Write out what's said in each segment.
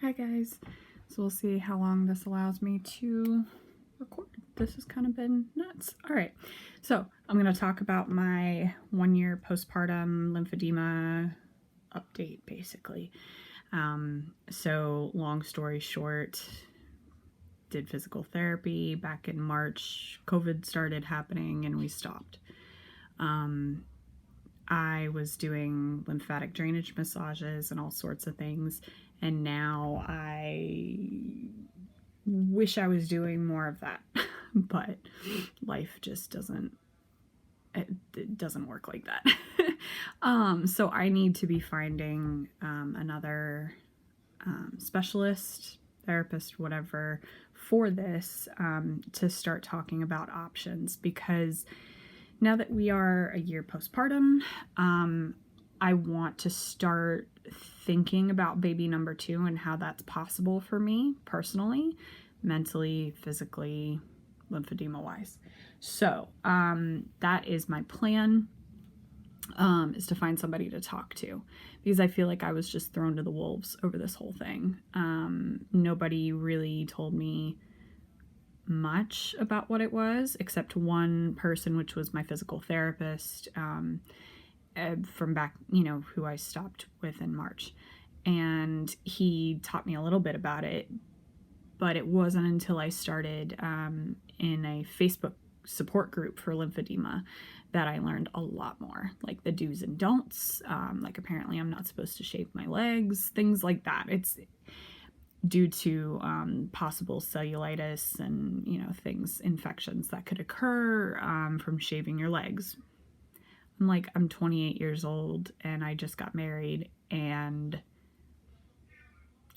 Hi guys, so we'll see how long this allows me to record. This has kind of been nuts. All right, so I'm going to talk about my 1-year postpartum lymphedema update, basically. So long story short, did physical therapy back in March. COVID started happening and we stopped. I was doing lymphatic drainage massages and all sorts of things, and now I wish I was doing more of that, but life just doesn't work like that. So I need to be finding another specialist, therapist, whatever, for this to start talking about options, because now that we are a year postpartum, I want to start thinking about baby number 2 and how that's possible for me personally, mentally, physically, lymphedema-wise. So that is my plan, is to find somebody to talk to, because I feel like I was just thrown to the wolves over this whole thing. Nobody really told me much about what it was, except one person, which was my physical therapist from back, who I stopped with in March. And he taught me a little bit about it, but it wasn't until I started in a Facebook support group for lymphedema that I learned a lot more, like the do's and don'ts. Like apparently I'm not supposed to shave my legs, things like that. It's due to possible cellulitis and, infections that could occur from shaving your legs. I'm 28 years old and I just got married and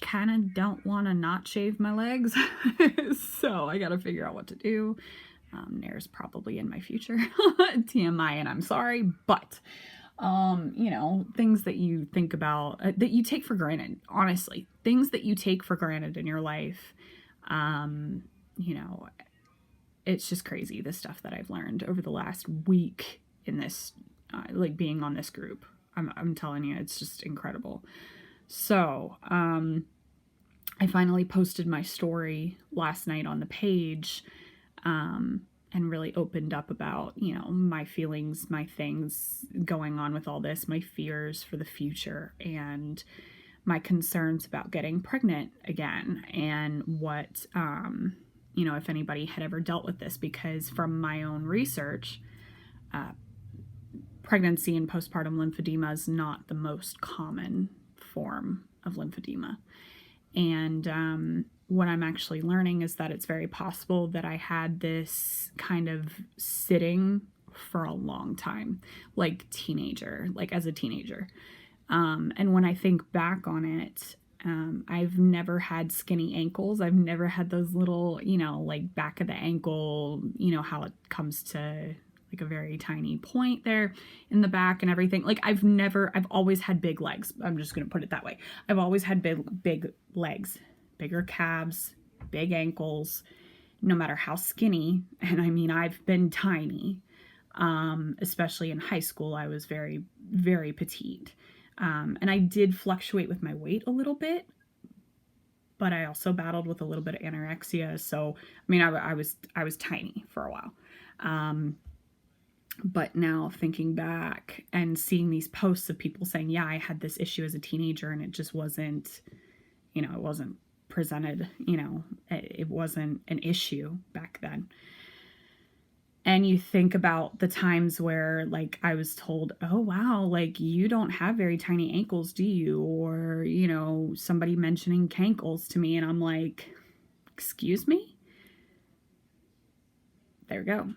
kind of don't want to not shave my legs. So I got to figure out what to do. Nair's probably in my future. TMI, and I'm sorry, but things that you think about, that you take for granted, honestly, things that you take for granted in your life. It's just crazy, the stuff that I've learned over the last week in this, being on this group. I'm telling you, it's just incredible. So, I finally posted my story last night on the page, and really opened up about, my feelings, my things going on with all this, my fears for the future, and my concerns about getting pregnant again, and what, if anybody had ever dealt with this, because from my own research, pregnancy and postpartum lymphedema is not the most common form of lymphedema. And what I'm actually learning is that it's very possible that I had this kind of sitting for a long time, like as a teenager. And when I think back on it, I've never had skinny ankles. I've never had those little, back of the ankle, how it comes to a very tiny point there in the back and everything. I've always had big legs. I'm just going to put it that way. I've always had big legs, bigger calves, big ankles, no matter how skinny. And I've been tiny. Especially in high school, I was very, very petite. And I did fluctuate with my weight a little bit, but I also battled with a little bit of anorexia. So, I was tiny for a while. But now thinking back and seeing these posts of people saying, yeah, I had this issue as a teenager and it just wasn't, it wasn't presented, it wasn't an issue back then. And you think about the times where I was told, oh, wow, you don't have very tiny ankles, do you? Or, somebody mentioning cankles to me. And I'm like, excuse me? There we go,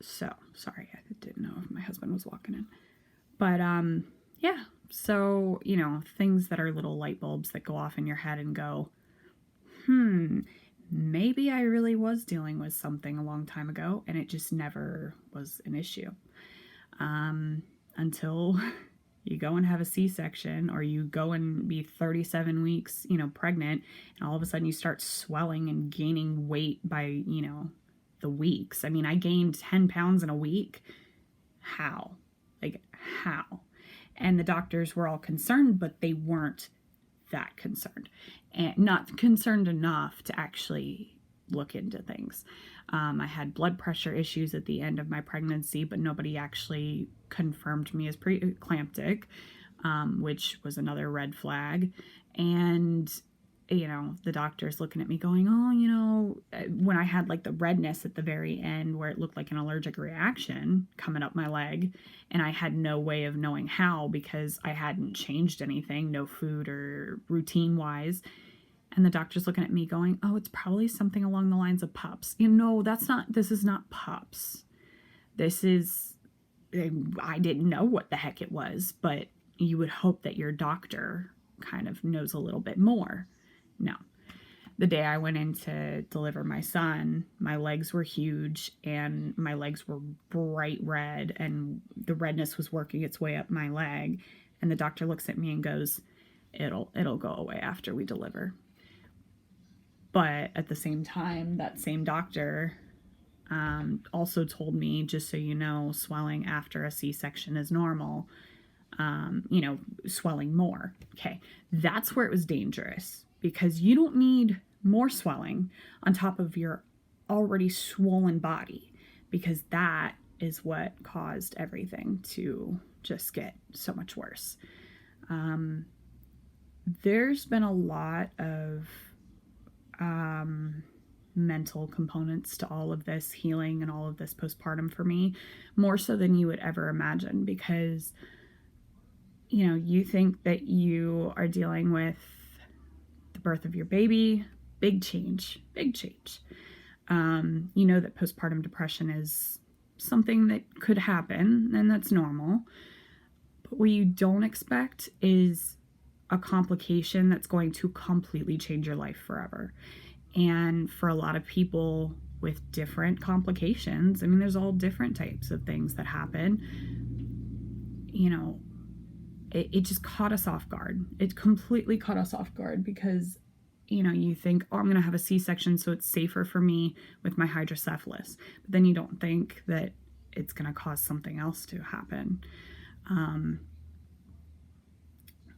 So, sorry, I didn't know if my husband was walking in. But, yeah, so, things that are little light bulbs that go off in your head and go, maybe I really was dealing with something a long time ago and it just never was an issue. Until you go and have a C-section, or you go and be 37 weeks, pregnant, and all of a sudden you start swelling and gaining weight by, the weeks. I gained 10 pounds in a week. How? How? And the doctors were all concerned, but they weren't that concerned, and not concerned enough to actually look into things. I had blood pressure issues at the end of my pregnancy, but nobody actually confirmed me as preeclamptic, which was another red flag. And the doctor's looking at me going, oh, when I had like the redness at the very end where it looked like an allergic reaction coming up my leg, and I had no way of knowing how because I hadn't changed anything, no food or routine wise. And the doctor's looking at me going, oh, it's probably something along the lines of PUPS. This is not PUPS. I didn't know what the heck it was, but you would hope that your doctor kind of knows a little bit more. No. The day I went in to deliver my son, my legs were huge and my legs were bright red and the redness was working its way up my leg. And the doctor looks at me and goes, it'll go away after we deliver. But at the same time, that same doctor also told me, just so you know, swelling after a C-section is normal. Swelling more. Okay, that's where it was dangerous, because you don't need more swelling on top of your already swollen body, because that is what caused everything to just get so much worse. There's been a lot of mental components to all of this healing and all of this postpartum for me, more so than you would ever imagine, because you think that you are dealing with the birth of your baby, big change. That postpartum depression is something that could happen, and that's normal. But what you don't expect is a complication that's going to completely change your life forever. And for a lot of people with different complications, there's all different types of things that happen. It just caught us off guard. It completely caught us off guard because, you think, oh, I'm going to have a C-section, so it's safer for me with my hydrocephalus. But then you don't think that it's going to cause something else to happen.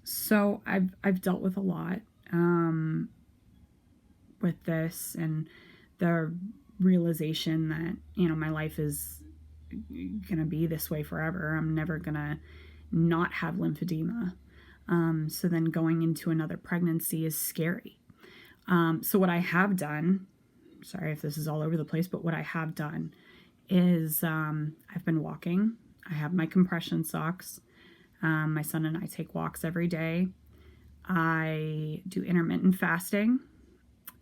So I've dealt with a lot with this, and the realization that, my life is going to be this way forever. I'm never going to not have lymphedema. So then going into another pregnancy is scary. So what I have done, sorry if this is all over the place, but what I have done is I've been walking. I have my compression socks. My son and I take walks every day. I do intermittent fasting.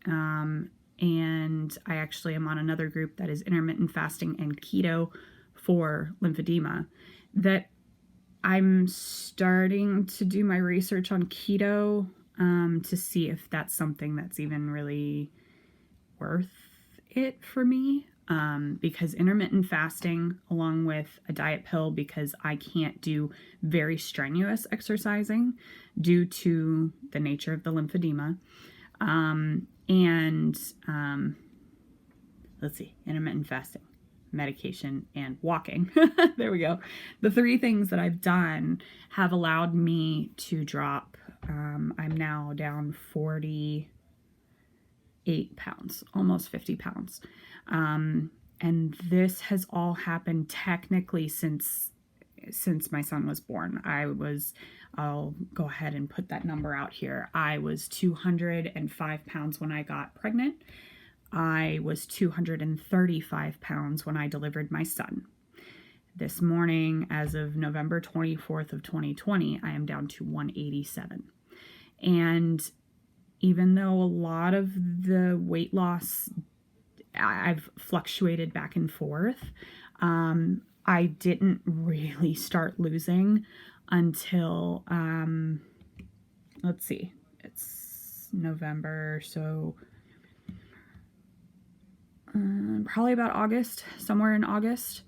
And I actually am on another group that is intermittent fasting and keto for lymphedema, that I'm starting to do my research on keto to see if that's something that's even really worth it for me. Because intermittent fasting, along with a diet pill, because I can't do very strenuous exercising due to the nature of the lymphedema, intermittent fasting, medication, and walking. There we go. The three things that I've done have allowed me to drop. I'm now down 48 pounds, almost 50 pounds. And this has all happened technically since my son was born. I'll go ahead and put that number out here. I was 205 pounds when I got pregnant. I was 235 pounds when I delivered my son. This morning, as of November 24th of 2020, I am down to 187. And even though a lot of the weight loss, I've fluctuated back and forth, I didn't really start losing until, it's November, so probably about August, somewhere in August,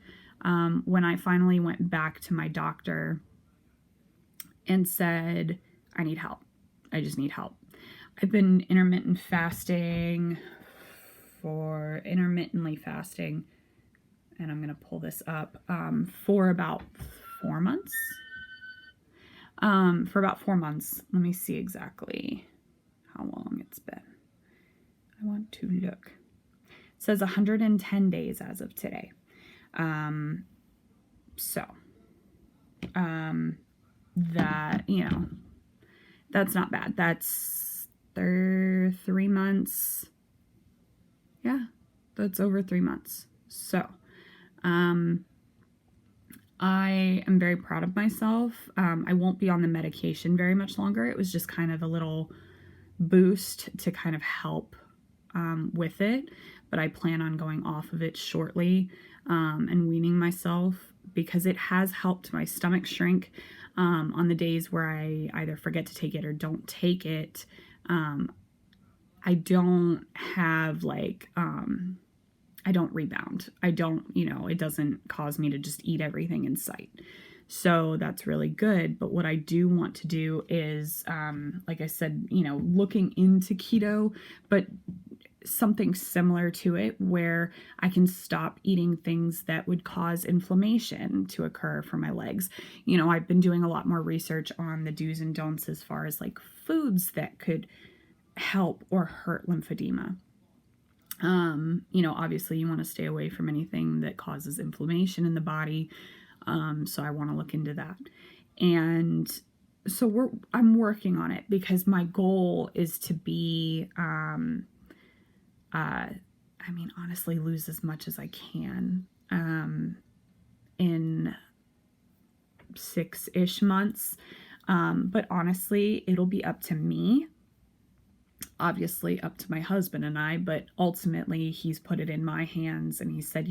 when I finally went back to my doctor and said, I need help. I just need help. I've been intermittently fasting, and I'm going to pull this up, for about 4 months. for about 4 months. Let me see exactly how long it's been. I want to look. It says 110 days as of today. That, that's not bad. That's 3 months. Yeah, that's over 3 months. So, I am very proud of myself. I won't be on the medication very much longer. It was just kind of a little boost to kind of help with it, but I plan on going off of it shortly and weaning myself, because it has helped my stomach shrink on the days where I either forget to take it or don't take it. I don't have I don't rebound. I don't, it doesn't cause me to just eat everything in sight. So that's really good. But what I do want to do is, like I said, looking into keto, but something similar to it where I can stop eating things that would cause inflammation to occur for my legs. I've been doing a lot more research on the do's and don'ts as far as foods that could help or hurt lymphedema. Obviously you want to stay away from anything that causes inflammation in the body. So I want to look into that. And so I'm working on it, because my goal is to be, honestly, lose as much as I can, in 6-ish months. But honestly, it'll be up to me. Obviously up to my husband and I, but ultimately he's put it in my hands, and he said,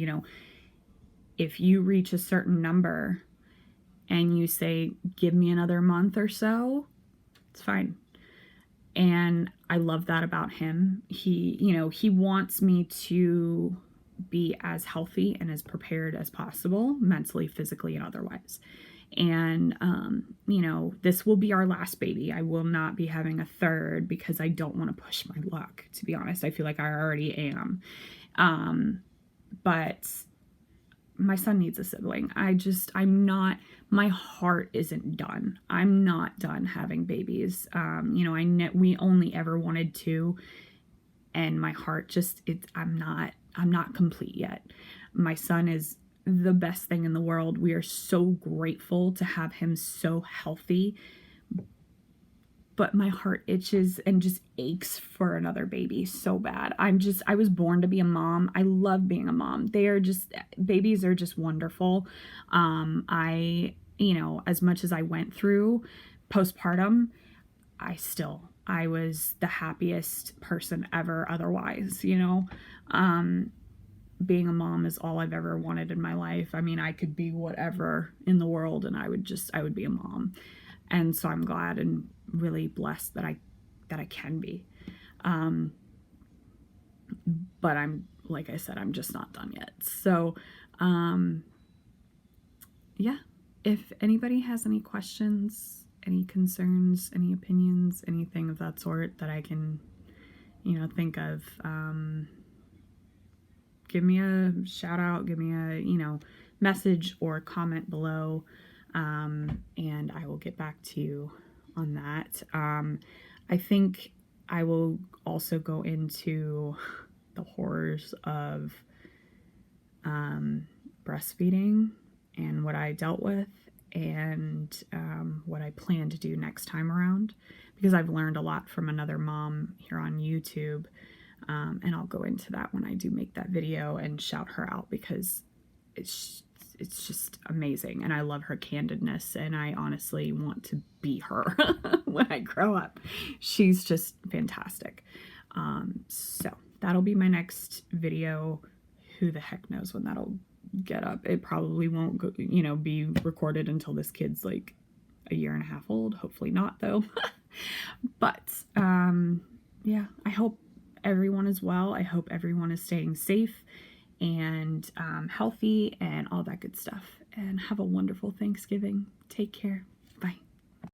if you reach a certain number and you say, give me another month or so, it's fine. And I love that about him. He wants me to be as healthy and as prepared as possible, mentally, physically, and otherwise. And, this will be our last baby. I will not be having a third, because I don't want to push my luck, to be honest. I feel like I already am. But my son needs a sibling. My heart isn't done. I'm not done having babies. We only ever wanted 2, and my heart I'm not complete yet. My son is the best thing in the world. We are so grateful to have him so healthy, but my heart itches and just aches for another baby so bad. I was born to be a mom. I love being a mom. Babies are just wonderful. As much as I went through postpartum, I was the happiest person ever otherwise, being a mom is all I've ever wanted in my life. I could be whatever in the world, and I would be a mom. And so I'm glad and really blessed that I can be. But like I said, I'm just not done yet. So, yeah, if anybody has any questions, any concerns, any opinions, anything of that sort that I can, think of, give me a shout out, give me a, message or comment below, and I will get back to you on that. I think I will also go into the horrors of breastfeeding and what I dealt with, and what I plan to do next time around, because I've learned a lot from another mom here on YouTube. And I'll go into that when I do make that video and shout her out, because it's just amazing, and I love her candidness, and I honestly want to be her when I grow up. She's just fantastic. So that'll be my next video. Who the heck knows when that'll get up? It probably won't go, be recorded until this kid's like 1.5 years old. Hopefully not, though. But yeah, I hope everyone is well. I hope everyone is staying safe and healthy and all that good stuff. And have a wonderful Thanksgiving. Take care.